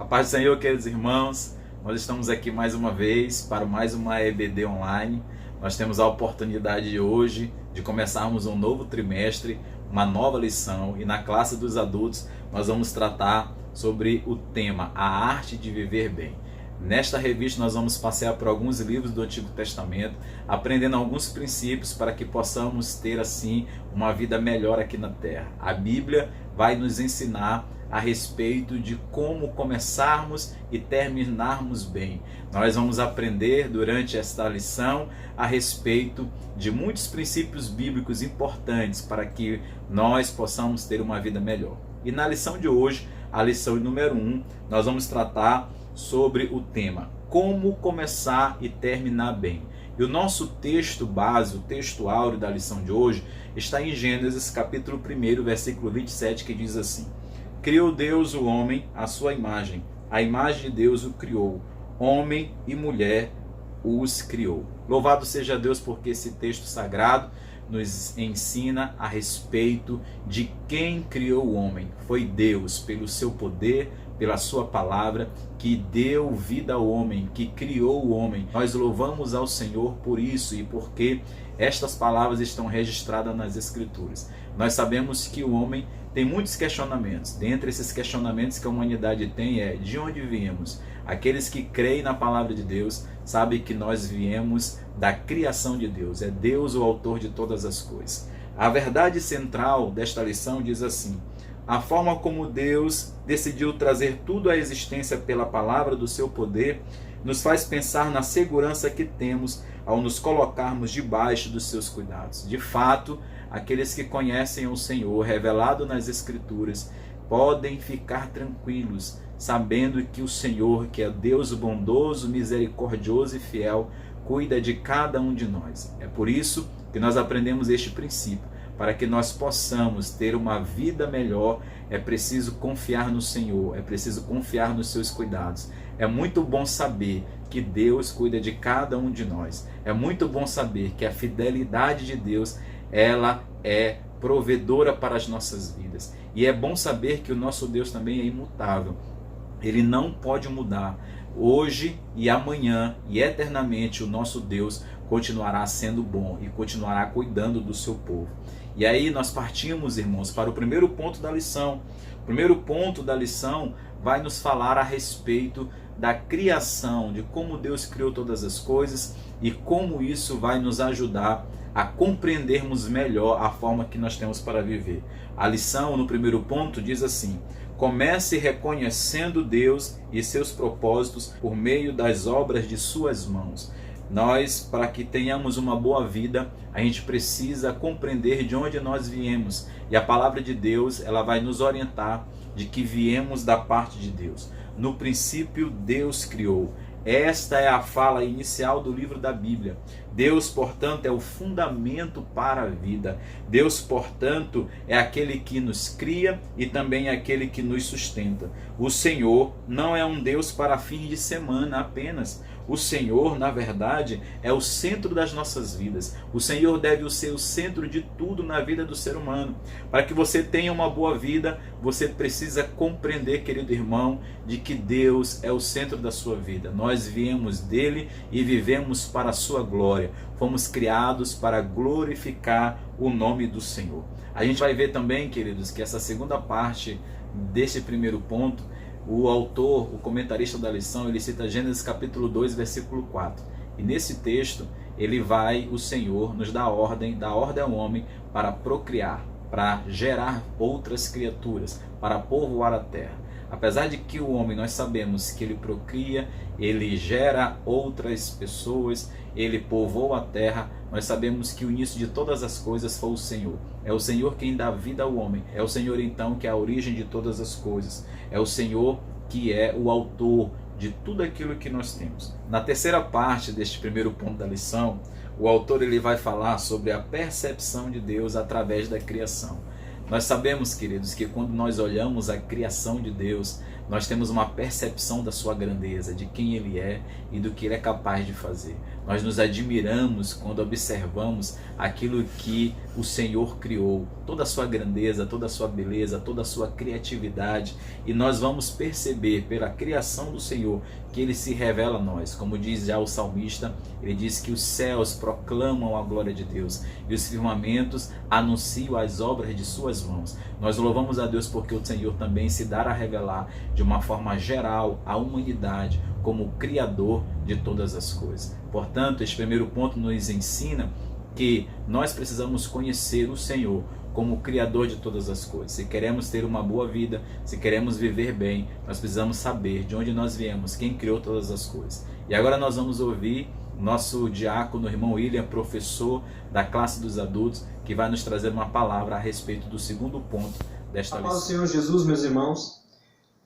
A paz do Senhor, queridos irmãos, nós estamos aqui mais uma vez para mais uma EBD online. Nós temos a oportunidade hoje de começarmos um novo trimestre, uma nova lição, e na classe dos adultos nós vamos tratar sobre o tema A Arte de Viver Bem. Nesta revista nós vamos passear por alguns livros do Antigo Testamento, aprendendo alguns princípios para que possamos ter assim uma vida melhor aqui na Terra. A Bíblia vai nos ensinar a respeito de como começarmos e terminarmos bem. Nós vamos aprender durante esta lição a respeito de muitos princípios bíblicos importantes para que nós possamos ter uma vida melhor. E na lição de hoje, a lição número 1, nós vamos tratar sobre o tema Como Começar e Terminar Bem. E o nosso texto base, o texto áureo da lição de hoje, está em Gênesis capítulo 1, versículo 27, que diz assim: Criou Deus o homem à sua imagem, a imagem de Deus o criou, homem e mulher os criou. Louvado seja Deus porque esse texto sagrado nos ensina a respeito de quem criou o homem. Foi Deus, pelo seu poder, pela sua palavra, que deu vida ao homem, que criou o homem. Nós louvamos ao Senhor por isso e porque estas palavras estão registradas nas Escrituras. Nós sabemos que o homem tem muitos questionamentos. Dentre esses questionamentos que a humanidade tem é: de onde viemos? Aqueles que creem na palavra de Deus sabem que nós viemos da criação de Deus. É Deus o autor de todas as coisas. A verdade central desta lição diz assim: a forma como Deus decidiu trazer tudo à existência pela palavra do seu poder nos faz pensar na segurança que temos ao nos colocarmos debaixo dos seus cuidados. De fato, aqueles que conhecem o Senhor revelado nas Escrituras podem ficar tranquilos, sabendo que o Senhor, que é Deus bondoso, misericordioso e fiel, cuida de cada um de nós. É por isso que nós aprendemos este princípio. Para que nós possamos ter uma vida melhor, é preciso confiar no Senhor, é preciso confiar nos seus cuidados. É muito bom saber que Deus cuida de cada um de nós. É muito bom saber que a fidelidade de Deus, ela é provedora para as nossas vidas. E é bom saber que o nosso Deus também é imutável. Ele não pode mudar. Hoje e amanhã e eternamente o nosso Deus continuará sendo bom e continuará cuidando do seu povo. E aí nós partimos, irmãos, para o primeiro ponto da lição. O primeiro ponto da lição vai nos falar a respeito da criação, de como Deus criou todas as coisas e como isso vai nos ajudar a compreendermos melhor a forma que nós temos para viver. A lição, no primeiro ponto, diz assim: comece reconhecendo Deus e seus propósitos por meio das obras de suas mãos. Nós, para que tenhamos uma boa vida, a gente precisa compreender de onde nós viemos. E a palavra de Deus, ela vai nos orientar de que viemos da parte de Deus. No princípio, Deus criou. Esta é a fala inicial do livro da Bíblia. Deus, portanto, é o fundamento para a vida. Deus, portanto, é aquele que nos cria e também é aquele que nos sustenta. O Senhor não é um Deus para fins de semana apenas. O Senhor, na verdade, é o centro das nossas vidas. O Senhor deve ser o centro de tudo na vida do ser humano. Para que você tenha uma boa vida, você precisa compreender, querido irmão, de que Deus é o centro da sua vida. Nós viemos dele e vivemos para a sua glória. Fomos criados para glorificar o nome do Senhor. A gente vai ver também, queridos, que essa segunda parte deste primeiro ponto, o autor, o comentarista da lição, ele cita Gênesis capítulo 2, versículo 4. E nesse texto, o Senhor nos dá ordem ao homem para procriar, para gerar outras criaturas, para povoar a terra. Apesar de que o homem, nós sabemos que ele procria, ele gera outras pessoas, ele povoa a terra, nós sabemos que o início de todas as coisas foi o Senhor. É o Senhor quem dá vida ao homem. É o Senhor, então, que é a origem de todas as coisas. É o Senhor que é o autor de tudo aquilo que nós temos. Na terceira parte deste primeiro ponto da lição, o autor ele vai falar sobre a percepção de Deus através da criação. Nós sabemos, queridos, que quando nós olhamos a criação de Deus, nós temos uma percepção da sua grandeza, de quem Ele é e do que Ele é capaz de fazer. Nós nos admiramos quando observamos aquilo que o Senhor criou, toda a sua grandeza, toda a sua beleza, toda a sua criatividade, e nós vamos perceber pela criação do Senhor que Ele se revela a nós. Como diz já o salmista, ele diz que os céus proclamam a glória de Deus e os firmamentos anunciam as obras de suas mãos. Nós louvamos a Deus porque o Senhor também se dará a revelar de uma forma geral à humanidade como o Criador de todas as coisas. Portanto, este primeiro ponto nos ensina que nós precisamos conhecer o Senhor como o Criador de todas as coisas. Se queremos ter uma boa vida, se queremos viver bem, nós precisamos saber de onde nós viemos, quem criou todas as coisas. E agora nós vamos ouvir nosso diácono, irmão William, professor da classe dos adultos, que vai nos trazer uma palavra a respeito do segundo ponto desta lição. A paz do Senhor Jesus, meus irmãos.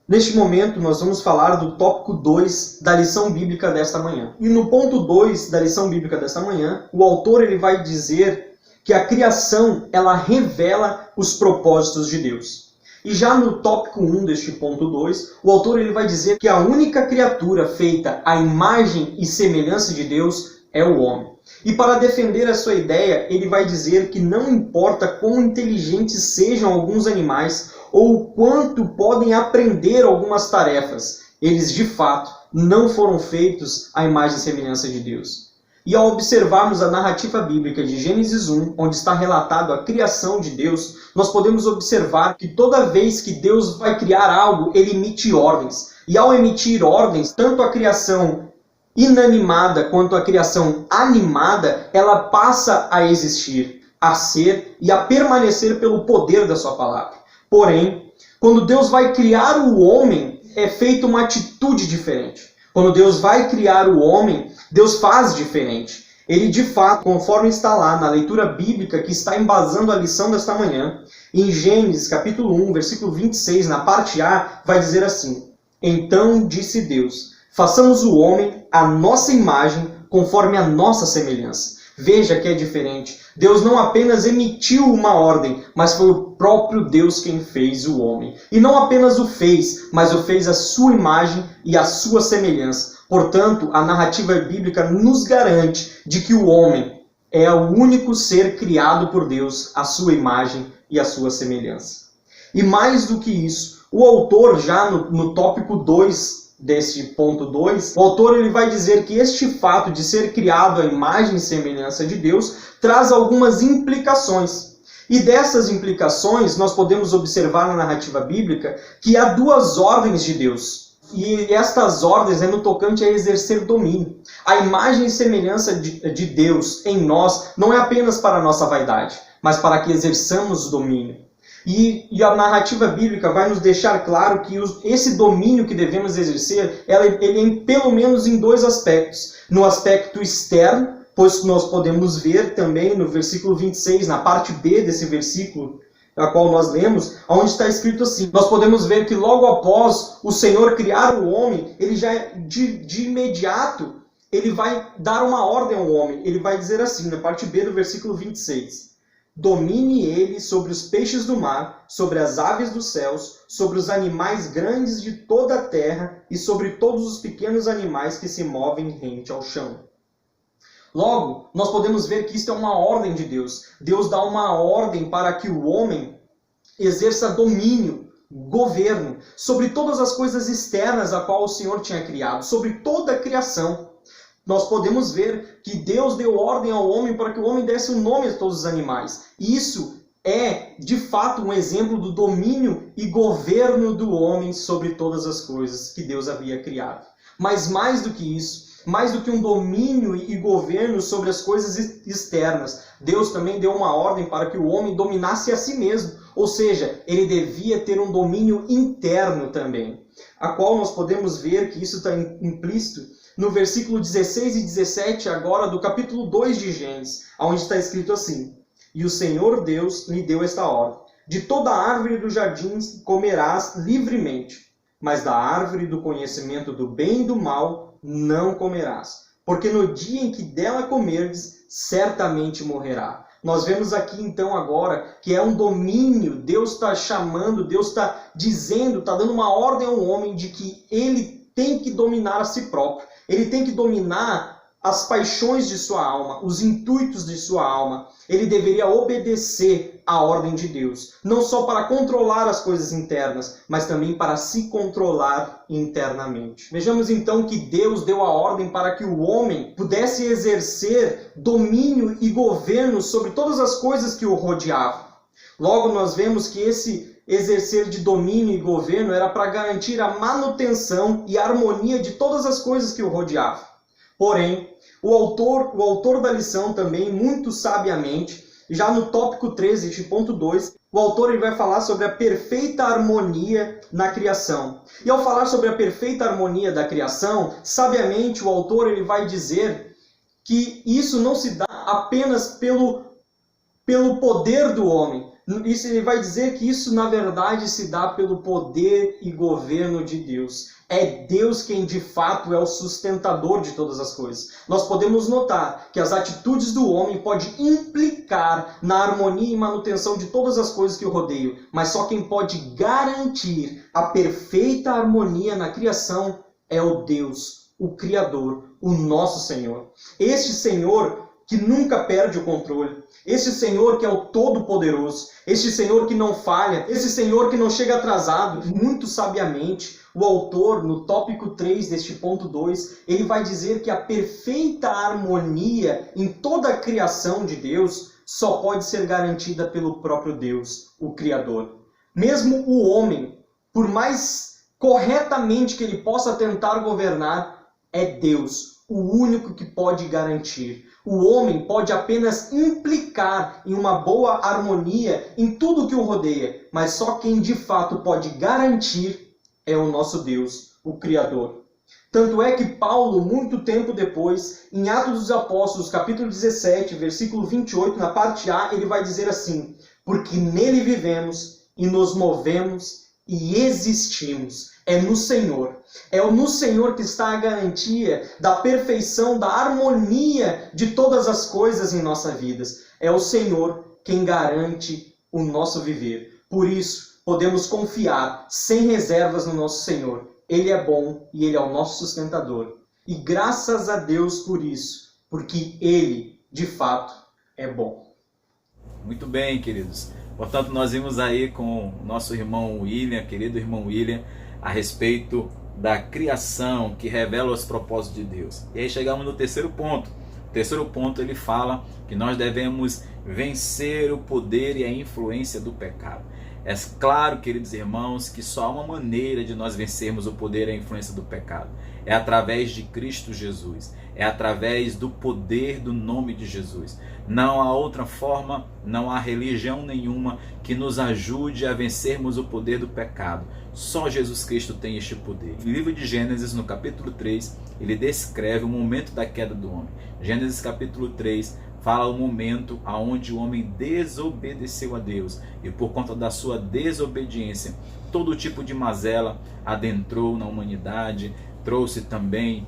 Neste momento, nós vamos falar do tópico 2 da lição bíblica desta manhã. E no ponto 2 da lição bíblica desta manhã, o autor ele vai dizer que a criação ela revela os propósitos de Deus. E já no tópico 1 deste ponto 2, o autor ele vai dizer que a única criatura feita à imagem e semelhança de Deus é o homem. E para defender a sua ideia, ele vai dizer que não importa quão inteligentes sejam alguns animais ou o quanto podem aprender algumas tarefas, eles de fato não foram feitos à imagem e semelhança de Deus. E ao observarmos a narrativa bíblica de Gênesis 1, onde está relatado a criação de Deus, nós podemos observar que toda vez que Deus vai criar algo, ele emite ordens. E ao emitir ordens, tanto a criação inanimada quanto a criação animada, ela passa a existir, a ser e a permanecer pelo poder da sua palavra. Porém, quando Deus vai criar o homem, é feita uma atitude diferente. Quando Deus vai criar o homem, Deus faz diferente. Ele, de fato, conforme está lá na leitura bíblica que está embasando a lição desta manhã, em Gênesis capítulo 1, versículo 26, na parte A, vai dizer assim: Então disse Deus, façamos o homem à nossa imagem, conforme a nossa semelhança. Veja que é diferente. Deus não apenas emitiu uma ordem, mas foi o próprio Deus quem fez o homem. E não apenas o fez, mas o fez à sua imagem e à sua semelhança. Portanto, a narrativa bíblica nos garante de que o homem é o único ser criado por Deus, à sua imagem e à sua semelhança. E mais do que isso, o autor já no tópico 2 desse ponto 2, o autor ele vai dizer que este fato de ser criado à imagem e semelhança de Deus traz algumas implicações. E dessas implicações nós podemos observar na narrativa bíblica que há duas ordens de Deus. E estas ordens é no tocante a exercer domínio. A imagem e semelhança de Deus em nós não é apenas para a nossa vaidade, mas para que exerçamos o domínio. E a narrativa bíblica vai nos deixar claro que esse domínio que devemos exercer, ele é pelo menos em dois aspectos. No aspecto externo, pois nós podemos ver também no versículo 26, na parte B desse versículo, a qual nós lemos, onde está escrito assim: nós podemos ver que logo após o Senhor criar o homem, ele já de imediato, ele vai dar uma ordem ao homem. Ele vai dizer assim, na parte B do versículo 26. Domine ele sobre os peixes do mar, sobre as aves dos céus, sobre os animais grandes de toda a terra e sobre todos os pequenos animais que se movem rente ao chão. Logo, nós podemos ver que isto é uma ordem de Deus. Deus dá uma ordem para que o homem exerça domínio, governo, sobre todas as coisas externas a qual o Senhor tinha criado, sobre toda a criação. Nós podemos ver que Deus deu ordem ao homem para que o homem desse o nome a todos os animais. Isso é, de fato, um exemplo do domínio e governo do homem sobre todas as coisas que Deus havia criado. Mas mais do que isso, mais do que um domínio e governo sobre as coisas externas, Deus também deu uma ordem para que o homem dominasse a si mesmo. Ou seja, ele devia ter um domínio interno também, a qual nós podemos ver que isso está implícito no versículo 16 e 17 agora do capítulo 2 de Gênesis, onde está escrito assim: E o Senhor Deus lhe deu esta ordem: De toda árvore do jardim comerás livremente, mas da árvore do conhecimento do bem e do mal não comerás, porque no dia em que dela comerdes, certamente morrerá. Nós vemos aqui então agora que é um domínio, Deus está chamando, Deus está dizendo, está dando uma ordem ao homem de que ele tem que dominar a si próprio. Ele tem que dominar as paixões de sua alma, os intuitos de sua alma. Ele deveria obedecer à ordem de Deus, não só para controlar as coisas internas, mas também para se controlar internamente. Vejamos então que Deus deu a ordem para que o homem pudesse exercer domínio e governo sobre todas as coisas que o rodeavam. Logo, nós vemos que esse exercer de domínio e governo era para garantir a manutenção e a harmonia de todas as coisas que o rodeavam. Porém, o autor da lição também, muito sabiamente, já no tópico 13, este ponto 2, o autor ele vai falar sobre a perfeita harmonia na criação. E ao falar sobre a perfeita harmonia da criação, sabiamente o autor ele vai dizer que isso não se dá apenas pelo poder do homem. Ele vai dizer que isso, na verdade, se dá pelo poder e governo de Deus. É Deus quem, de fato, é o sustentador de todas as coisas. Nós podemos notar que as atitudes do homem podem implicar na harmonia e manutenção de todas as coisas que o rodeiam, mas só quem pode garantir a perfeita harmonia na criação é o Deus, o Criador, o nosso Senhor. Este Senhor que nunca perde o controle, este Senhor que é o Todo-Poderoso, este Senhor que não falha, esse Senhor que não chega atrasado. Muito sabiamente, o autor, no tópico 3 deste ponto 2, ele vai dizer que a perfeita harmonia em toda a criação de Deus só pode ser garantida pelo próprio Deus, o Criador. Mesmo o homem, por mais corretamente que ele possa tentar governar, é Deus, o único que pode garantir. O homem pode apenas implicar em uma boa harmonia em tudo que o rodeia, mas só quem de fato pode garantir é o nosso Deus, o Criador. Tanto é que Paulo, muito tempo depois, em Atos dos Apóstolos, capítulo 17, versículo 28, na parte A, ele vai dizer assim: porque nele vivemos e nos movemos e existimos. É no Senhor. É no Senhor que está a garantia da perfeição, da harmonia de todas as coisas em nossas vidas. É o Senhor quem garante o nosso viver. Por isso, podemos confiar sem reservas no nosso Senhor. Ele é bom e Ele é o nosso sustentador. E graças a Deus por isso, porque Ele, de fato, é bom. Muito bem, queridos. Portanto, nós vimos aí com o nosso irmão William, querido irmão William, a respeito da criação que revela os propósitos de Deus. E aí chegamos no terceiro ponto. O terceiro ponto ele fala que nós devemos vencer o poder e a influência do pecado. É claro, queridos irmãos, que só há uma maneira de nós vencermos o poder e a influência do pecado. É através de Cristo Jesus. É através do poder do nome de Jesus. Não há outra forma, não há religião nenhuma que nos ajude a vencermos o poder do pecado. Só Jesus Cristo tem este poder. No livro de Gênesis, no capítulo 3, ele descreve o momento da queda do homem. Gênesis capítulo 3 fala o momento onde o homem desobedeceu a Deus. E por conta da sua desobediência, todo tipo de mazela adentrou na humanidade, trouxe também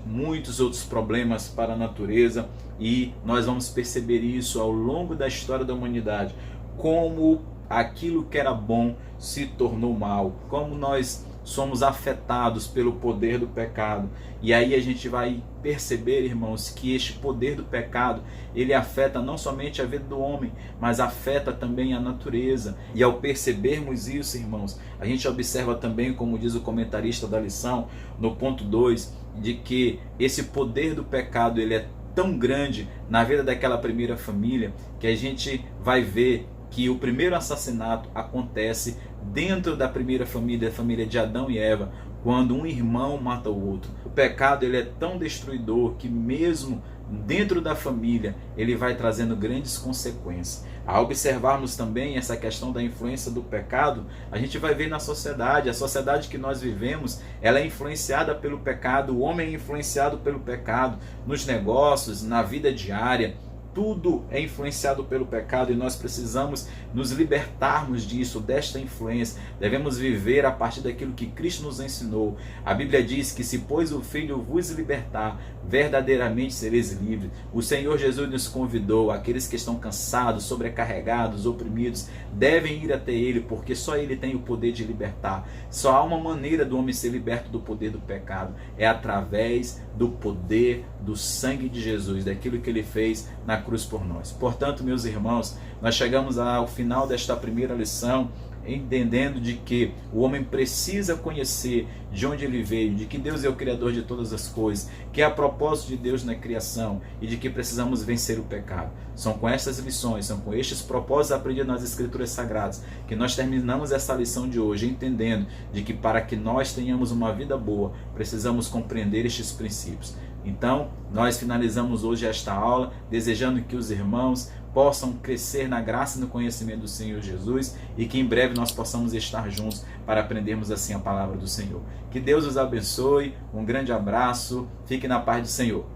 muitos outros problemas para a natureza, e nós vamos perceber isso ao longo da história da humanidade, como aquilo que era bom se tornou mal, como nós somos afetados pelo poder do pecado. E aí a gente vai perceber, irmãos, que este poder do pecado, ele afeta não somente a vida do homem, mas afeta também a natureza. E ao percebermos isso, irmãos, a gente observa também, como diz o comentarista da lição, no ponto 2, de que esse poder do pecado, ele é tão grande na vida daquela primeira família, que a gente vai ver que o primeiro assassinato acontece dentro da primeira família, a família de Adão e Eva, quando um irmão mata o outro. O pecado ele é tão destruidor que mesmo dentro da família ele vai trazendo grandes consequências. Ao observarmos também essa questão da influência do pecado, a gente vai ver na sociedade, a sociedade que nós vivemos, ela é influenciada pelo pecado, o homem é influenciado pelo pecado, nos negócios, na vida diária. tudo é influenciado pelo pecado e nós precisamos nos libertarmos disso, desta influência. Devemos viver a partir daquilo que Cristo nos ensinou. A Bíblia diz que se pois o Filho vos libertar, verdadeiramente sereis livres. O Senhor Jesus nos convidou, aqueles que estão cansados, sobrecarregados, oprimidos, devem ir até Ele, porque só Ele tem o poder de libertar. Só há uma maneira do homem ser liberto do poder do pecado, é através do poder do sangue de Jesus, daquilo que Ele fez na cruz por nós. Portanto, meus irmãos, nós chegamos ao final desta primeira lição, entendendo de que o homem precisa conhecer de onde ele veio, de que Deus é o Criador de todas as coisas, que é a propósito de Deus na criação e de que precisamos vencer o pecado. São com estas lições, são com estes propósitos aprendidos nas Escrituras Sagradas que nós terminamos essa lição de hoje, entendendo de que para que nós tenhamos uma vida boa, precisamos compreender estes princípios. Então, nós finalizamos hoje esta aula, desejando que os irmãos possam crescer na graça e no conhecimento do Senhor Jesus e que em breve nós possamos estar juntos para aprendermos assim a palavra do Senhor. Que Deus os abençoe, um grande abraço, fique na paz do Senhor.